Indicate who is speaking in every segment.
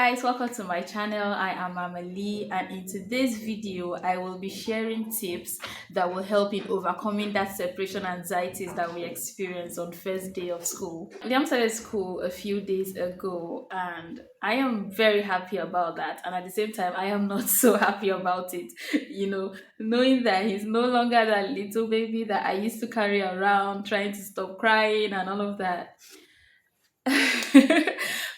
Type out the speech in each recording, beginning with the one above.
Speaker 1: guys, welcome to my channel. I am Amali, and in today's video I will be sharing tips that will help in overcoming that separation anxieties that we experience on first day of school. Liam started school a few days ago and I am very happy about that, and at the same time I am not so happy about it. Knowing that he's no longer that little baby that I used to carry around trying to stop crying and all of that.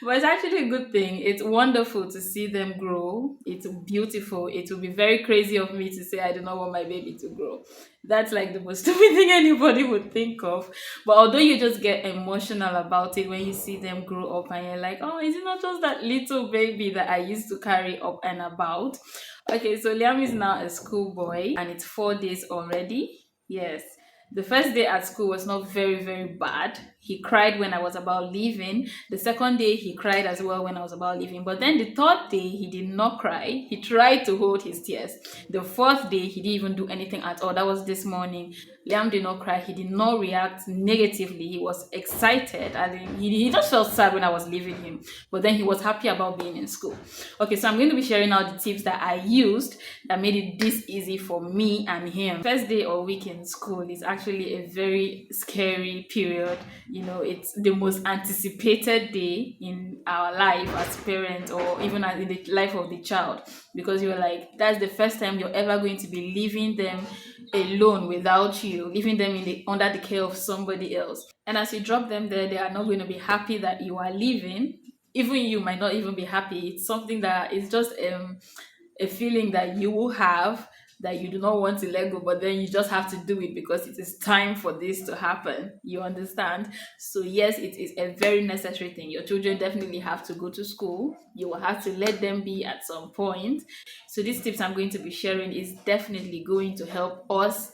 Speaker 1: But it's actually a good thing. It's wonderful to see them grow. It's beautiful. It would be very crazy of me to say I do not want my baby to grow. That's like the most stupid thing anybody would think of. But although you just get emotional about it when you see them grow up and you're like, oh, is it not just that little baby that I used to carry up and about? Okay, so Liam is now a schoolboy and it's 4 days already. Yes. The first day at school was not very, very bad. He cried when I was about leaving. The second day, he cried as well when I was about leaving. But then the third day, he did not cry. He tried to hold his tears. The fourth day, he didn't even do anything at all. That was this morning. Liam did not cry. He did not react negatively. He was excited. He just felt sad when I was leaving him. But then he was happy about being in school. Okay, so I'm going to be sharing out the tips that I used that made it this easy for me and him. First day or week in school is actually a very scary period. It's the most anticipated day in our life as parents, or even in the life of the child, because you're like, that's the first time you're ever going to be leaving them alone without you, leaving them under the care of somebody else. And as you drop them there, they are not going to be happy that you are leaving. Even you might not even be happy. It's something that is just a feeling that you will have, that you do not want to let go, but then you just have to do it because it is time for this to happen. You understand? So yes, it is a very necessary thing. Your children definitely have to go to school. You will have to let them be at some point. So these tips I'm going to be sharing is definitely going to help us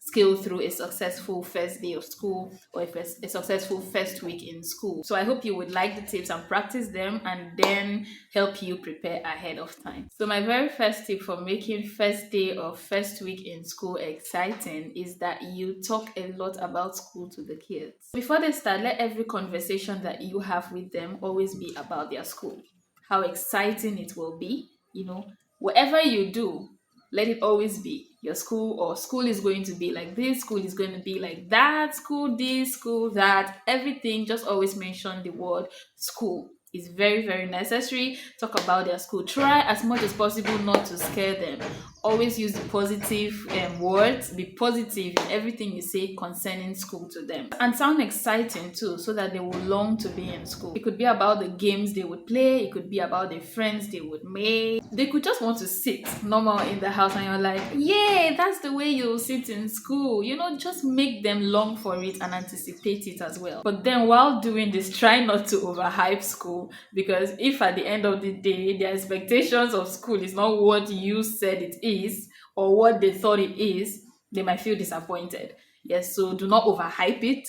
Speaker 1: scale through a successful first day of school, or a successful first week in school. So I hope you would like the tips and practice them, and then help you prepare ahead of time. So my very first tip for making first day or first week in school exciting is that you talk a lot about school to the kids. Before they start, let every conversation that you have with them always be about their school, how exciting it will be. Whatever you do, let it always be your school, or school is going to be like this, school is going to be like that, school this, school that, everything. Just always mention the word school. It's very, very necessary. Talk about their school. Try as much as possible not to scare them. Always use the positive words. Be positive in everything you say concerning school to them, and sound exciting too, so that they will long to be in school. It could be about the games they would play. It could be about the friends they would make. They could just want to sit normal in the house and you're like, yeah, that's the way you'll sit in school. Just make them long for it and anticipate it as well. But then while doing this, try not to overhype school, because if at the end of the day the expectations of school is not what you said it is, or what they thought it is, they might feel disappointed. Yes, so do not overhype it,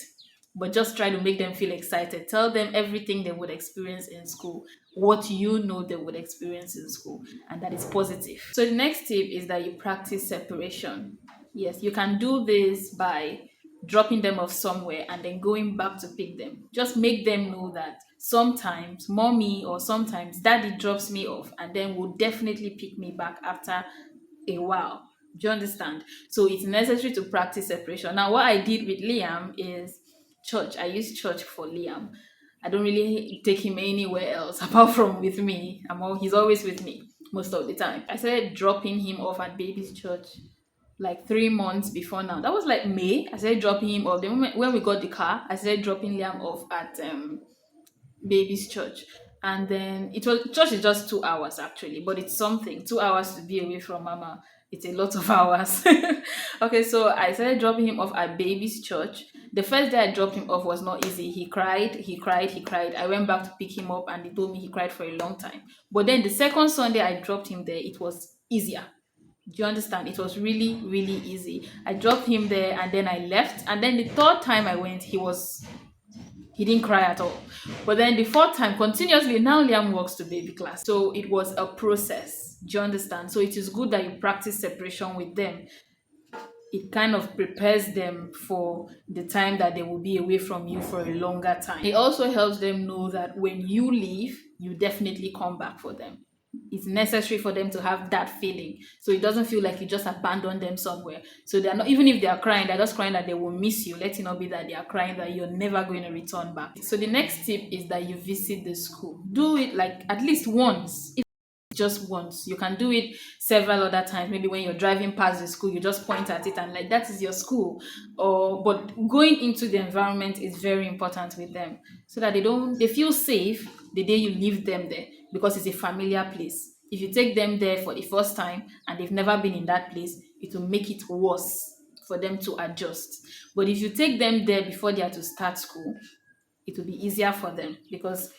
Speaker 1: but just try to make them feel excited. Tell them everything they would experience in school, what they would experience in school, and that is positive. So the next tip is that you practice separation. Yes, you can do this by dropping them off somewhere and then going back to pick them. Just make them know that sometimes mommy or sometimes daddy drops me off and then will definitely pick me back after a while. Do you understand? So it's necessary to practice separation. Now, what I did with Liam is church. I use church for Liam. I don't really take him anywhere else apart from with me. He's always with me most of the time. I started dropping him off at baby's church like 3 months before now. That was like May. I started dropping him off. The moment when we got the car, I started dropping Liam off at baby's church. And then church is just 2 hours actually, but it's something. 2 hours to be away from mama, it's a lot of hours. Okay, so I started dropping him off at baby's church. The first day I dropped him off was not easy. He cried. I went back to pick him up and he told me he cried for a long time. But then the second Sunday I dropped him there, it was easier. Do you understand? It was really, really easy. I dropped him there and then I left. And then the third time I went, he didn't cry at all. But then the fourth time, continuously, now Liam walks to baby class. So it was a process. Do you understand? So it is good that you practice separation with them. It kind of prepares them for the time that they will be away from you for a longer time. It also helps them know that when you leave, you definitely come back for them. It's necessary for them to have that feeling, so it doesn't feel like you just abandon them somewhere. So they're not, even if they are crying, they're just crying that they will miss you. Let it not be that they are crying that you're never going to return back. So the next tip is that you visit the school. Do it like at least once, just once. You can do it several other times. Maybe when you're driving past the school, you just point at it and like, that is your school. Or but going into the environment is very important with them, so that they feel safe the day you leave them there, because it's a familiar place. If you take them there for the first time and they've never been in that place, it will make it worse for them to adjust. But if you take them there before they are to start school, it will be easier for them, because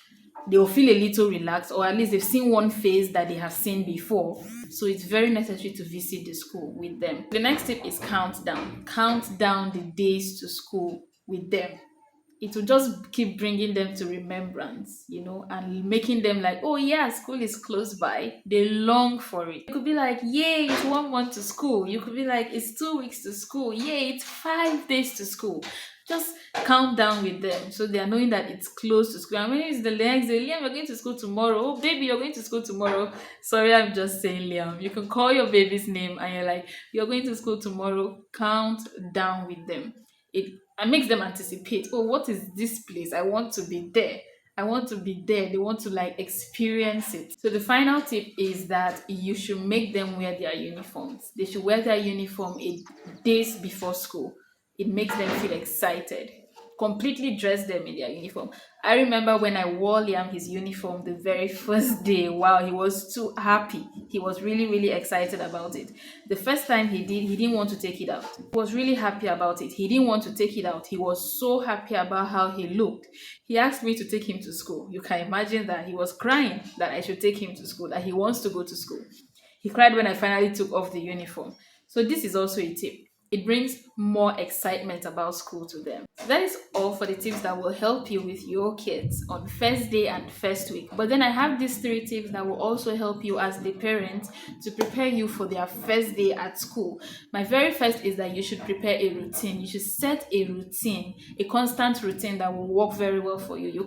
Speaker 1: they'll feel a little relaxed, or at least they've seen one phase that they have seen before. So it's very necessary to visit the school with them. The next tip is count down. Count down the days to school with them. It will just keep bringing them to remembrance, and making them like, oh yeah, school is close by. They long for it. You could be like, yay, it's 1 month to school. You could be like, it's 2 weeks to school. Yay, it's 5 days to school. Just count down with them, so they are knowing that it's close to school. And when it's the next day, Liam, you're going to school tomorrow. Oh, baby, you're going to school tomorrow. Sorry, I'm just saying Liam. You can call your baby's name and you're like, you're going to school tomorrow. Count down with them. It makes them anticipate, oh, what is this place? I want to be there. I want to be there. They want to like experience it. So the final tip is that you should make them wear their uniforms. They should wear their uniform days before school. It makes them feel excited. Completely dress them in their uniform. I remember when I wore Liam his uniform the very first day. Wow, he was too happy. He was really, really excited about it. The first time he didn't want to take it out. He was really happy about it. He didn't want to take it out. He was so happy about how he looked. He asked me to take him to school. You can imagine that he was crying that I should take him to school, that he wants to go to school. He cried when I finally took off the uniform. So this is also a tip. It brings more excitement about school to them. So that is all for the tips that will help you with your kids on first day and first week. But then I have these 3 tips that will also help you as the parent to prepare you for their first day at school. My very first is that you should prepare a routine. You should set a routine, a constant routine that will work very well for you. You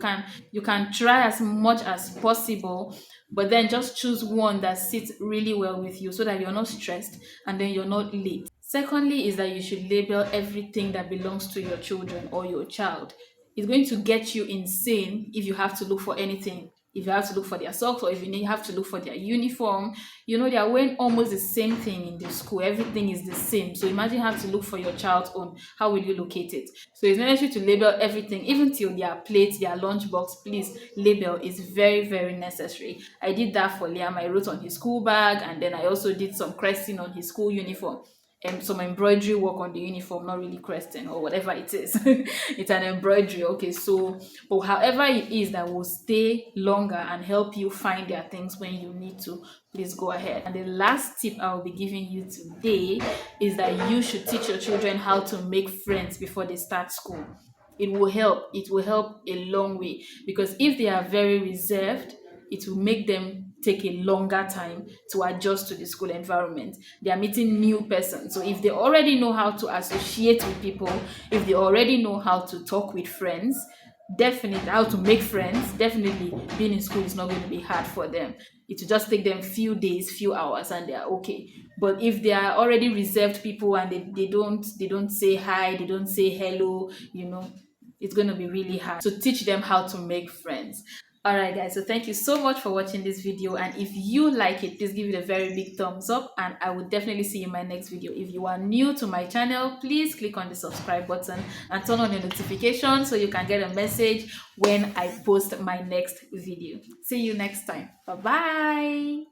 Speaker 1: can try as much as possible, but then just choose one that sits really well with you, so that you're not stressed and then you're not late. Secondly is that you should label everything that belongs to your children or your child. It's going to get you insane if you have to look for anything. If you have to look for their socks, or if you have to look for their uniform, they are wearing almost the same thing in the school. Everything is the same. So imagine having to look for your child's own. How will you locate it? So it's necessary to label everything, even till their plate, their lunchbox. Please label. It's very, very necessary. I did that for Liam. I wrote on his school bag, and then I also did some cresting on his school uniform. And some embroidery work on the uniform, not really cresting or whatever it is. It's an embroidery. Okay, so but however it is that will stay longer and help you find their things when you need to, please go ahead. And the last tip I will be giving you today is that you should teach your children how to make friends before they start school. It will help a long way, because if they are very reserved, it will make them take a longer time to adjust to the school environment. They are meeting new persons. So if they already know how to associate with people, if they already know how to talk with friends, definitely how to make friends, definitely being in school is not going to be hard for them. It will just take them few days, few hours, and they are okay. But if they are already reserved people and they don't say hi, they don't say hello, it's going to be really hard. So teach them how to make friends. Alright guys, so thank you so much for watching this video, and if you like it, please give it a very big thumbs up, and I will definitely see you in my next video. If you are new to my channel, please click on the subscribe button and turn on the notification so you can get a message when I post my next video. See you next time. Bye bye.